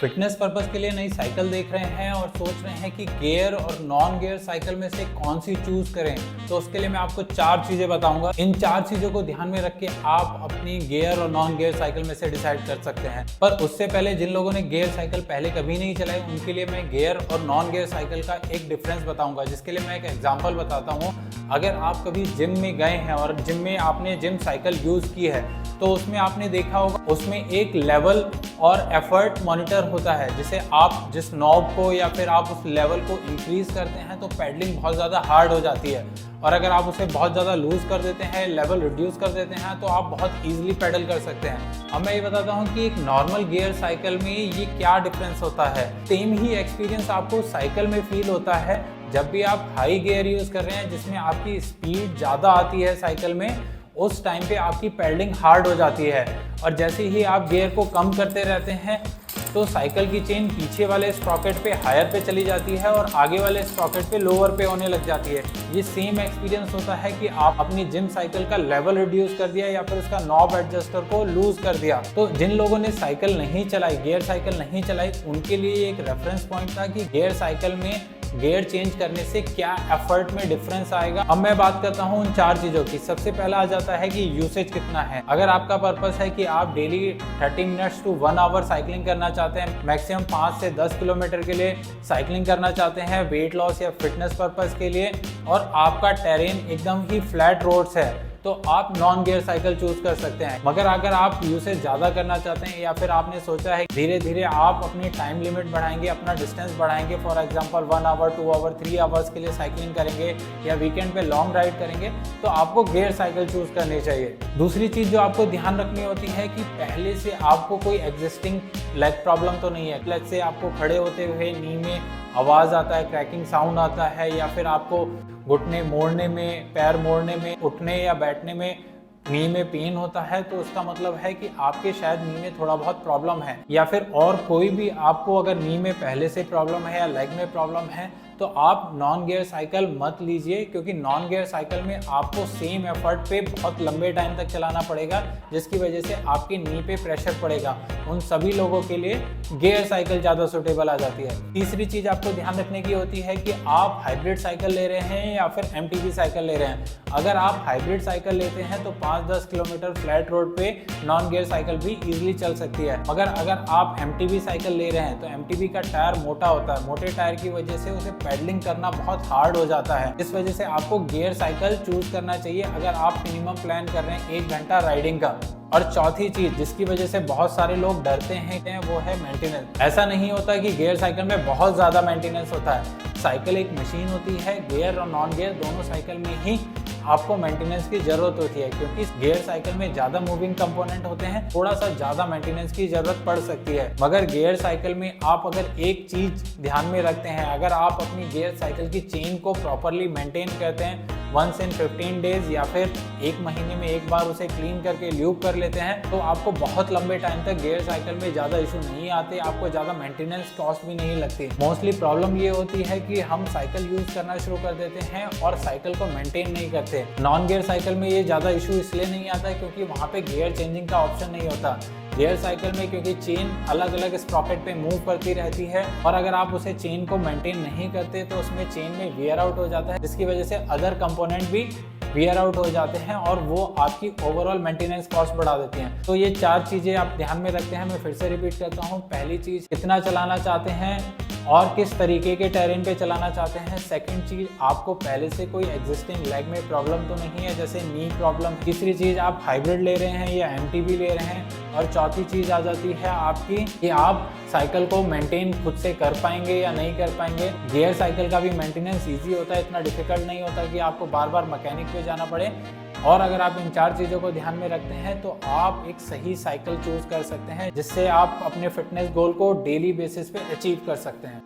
Fitness purpose के लिए नई साइकिल देख रहे हैं और सोच रहे हैं कि गियर और नॉन गियर साइकिल में से कौन सी चूज करें, तो उसके लिए मैं आपको 4 चीजें बताऊंगा। इन 4 चीजों को ध्यान में रख के आप अपनी गियर और नॉन गियर साइकिल में से डिसाइड कर सकते हैं। पर उससे पहले जिन लोगों ने गियर साइकिल पहले कभी नहीं चलाई, उनके लिए मैं गियर और नॉन गियर साइकिल का एक डिफरेंस बताऊंगा, जिसके लिए मैं एक एग्जाम्पल बताता हूँ। अगर आप कभी जिम में गए हैं और जिम में आपने जिम साइकिल यूज की है, तो उसमें आपने देखा होगा उसमें एक लेवल और एफर्ट मॉनिटर होता है, जिसे आप जिस नॉब को या फिर आप उस लेवल को इंक्रीज करते हैं तो पैडलिंग बहुत ज़्यादा हार्ड हो जाती है, और अगर आप उसे बहुत ज़्यादा लूज कर देते हैं, लेवल रिड्यूस कर देते हैं, तो आप बहुत ईजिली पैडल कर सकते हैं। अब मैं ये बताता हूँ कि एक नॉर्मल गियर साइकिल में ये क्या डिफरेंस होता है। सेम ही एक्सपीरियंस आपको साइकिल में फील होता है जब भी आप हाई गियर यूज़ कर रहे हैं, जिसमें आपकी स्पीड ज़्यादा आती है साइकिल में। उस टाइम पे आपकी पैडलिंग हार्ड हो जाती है, और जैसे ही आप गियर को कम करते रहते हैं तो साइकिल की चेन पीछे वाले स्प्रॉकेट पे हायर पे चली जाती है और आगे वाले स्प्रॉकेट पे लोअर पे होने लग जाती है। ये सेम एक्सपीरियंस होता है कि आप अपनी जिम साइकिल का लेवल रिड्यूस कर दिया या फिर उसका नॉब एडजस्टर को लूज कर दिया। तो जिन लोगों ने साइकिल नहीं चलाई, गियर साइकिल नहीं चलाई, उनके लिए एक रेफरेंस पॉइंट था कि गियर साइकिल में गियर चेंज करने से क्या एफर्ट में डिफरेंस आएगा। अब मैं बात करता हूँ उन 4 चीज़ों की। सबसे पहला आ जाता है कि यूसेज कितना है। अगर आपका पर्पस है कि आप daily 30 minutes to 1 hour cycling करना चाहते हैं, मैक्सिमम 5 से 10 किलोमीटर के लिए साइकिलिंग करना चाहते हैं वेट लॉस या फिटनेस पर्पस के लिए, और आपका टेरेन एकदम ही फ्लैट रोड्स है, तो आप नॉन गियर साइकिल चूज कर सकते हैं। मगर अगर आप यूसेज ज़्यादा करना चाहते हैं या फिर आपने सोचा है धीरे धीरे आप अपनी टाइम लिमिट बढ़ाएंगे, अपना डिस्टेंस बढ़ाएंगे, for example 1 hour 2 hour 3 hours के लिए साइकिलिंग करेंगे या वीकेंड पे लॉन्ग राइड करेंगे, तो आपको गियर साइकिल चूज करनी चाहिए। दूसरी चीज़ जो आपको ध्यान रखनी होती है कि पहले से आपको कोई एग्जिस्टिंग लेग प्रॉब्लम तो नहीं है। लेग से आपको खड़े होते हुए नी में आवाज़ आता है, क्रैकिंग साउंड आता है, या फिर आपको घुटने मोड़ने में, पैर मोड़ने में, उठने या बैठने में नी में पेन होता है, तो उसका मतलब है कि आपके शायद नी में थोड़ा बहुत प्रॉब्लम है। या फिर और कोई भी आपको अगर नी में पहले से प्रॉब्लम है या लेग में प्रॉब्लम है, तो आप नॉन गियर साइकिल मत लीजिए, क्योंकि नॉन गियर साइकिल में आपको सेम एफर्ट पे बहुत लंबे टाइम तक चलाना पड़ेगा, जिसकी वजह से आपके नी पे प्रेशर पड़ेगा। उन सभी लोगों के लिए गियर साइकिल ज़्यादा सूटेबल आ जाती है। तीसरी चीज़ आपको ध्यान रखने की होती है कि आप हाइब्रिड साइकिल ले रहे हैं या फिर MTB साइकिल ले रहे हैं। अगर आप हाइब्रिड साइकिल लेते हैं तो 5-10 किलोमीटर फ्लैट रोड पे नॉन गियर साइकिल भी इजीली चल सकती है। मगर अगर आप MTB साइकिल ले रहे हैं तो MTB का टायर मोटा होता है, मोटे टायर की वजह से उसे पैडलिंग करना बहुत हार्ड हो जाता है। इस वजह से आपको गियर साइकिल चूज करना चाहिए अगर आप मिनिमम प्लान कर रहे हैं 1 घंटा राइडिंग का। और चौथी चीज जिसकी वजह से बहुत सारे लोग डरते हैं वो है मेंटेनेंस। ऐसा नहीं होता कि गियर साइकिल में बहुत ज़्यादा मेंटेनेंस होता है। साइकिल एक मशीन होती है, गियर और नॉन गियर दोनों साइकिल में ही आपको मेंटेनेंस की ज़रूरत होती है, क्योंकि गियर साइकिल में ज़्यादा मूविंग कंपोनेंट होते हैं, थोड़ा सा ज़्यादा मेंटेनेंस की ज़रूरत पड़ सकती है। मगर गियर साइकिल में आप अगर एक चीज़ ध्यान में रखते हैं, अगर आप अपनी गियर साइकिल की चेन को प्रॉपरली मेंटेन करते हैं वंस इन 15 डेज या फिर 1 महीने में एक बार उसे क्लीन करके ल्यूब कर लेते हैं, तो आपको बहुत लंबे टाइम तक गियर साइकिल में ज़्यादा इशू नहीं आते, आपको ज़्यादा मेंटेनेंस कॉस्ट भी नहीं लगती। मोस्टली प्रॉब्लम ये होती है कि हम साइकिल यूज़ करना शुरू कर देते हैं और साइकिल को मेंटेन नहीं करते। नॉन गियर साइकिल में ये ज़्यादा इशू इसलिए नहीं आता है क्योंकि वहाँ पे गियर चेंजिंग का ऑप्शन नहीं होता। गियर साइकिल में क्योंकि चेन अलग अलग स्प्रॉकेट पे मूव करती रहती है, और अगर आप उसे चेन को मेंटेन नहीं करते तो उसमें चेन में वियर आउट हो जाता है, जिसकी वजह से अदर कंपोनेंट भी वियर आउट हो जाते हैं और वो आपकी ओवरऑल मेंटेनेंस कॉस्ट बढ़ा देती हैं। तो ये 4 चीज़ें आप ध्यान में रखते हैं। मैं फिर से रिपीट करता हूँ। पहली चीज़, कितना चलाना चाहते हैं और किस तरीके के टेरेन पे चलाना चाहते हैं। सेकंड चीज़, आपको पहले से कोई एग्जिस्टिंग लेग में प्रॉब्लम तो नहीं है, जैसे नी प्रॉब्लम। तीसरी चीज़, आप हाइब्रिड ले रहे हैं या MTB ले रहे हैं। और चौथी चीज़ आ जाती है आपकी कि आप साइकिल को मेंटेन खुद से कर पाएंगे या नहीं कर पाएंगे। गियर साइकिल का भी मेंटेनेंस ईजी होता है, इतना डिफिकल्ट नहीं होता कि आपको बार बार मैकेनिक पे जाना पड़े। और अगर आप इन 4 चीज़ों को ध्यान में रखते हैं तो आप एक सही साइकिल चूज कर सकते हैं, जिससे आप अपने फिटनेस गोल को डेली बेसिस पे अचीव कर सकते हैं।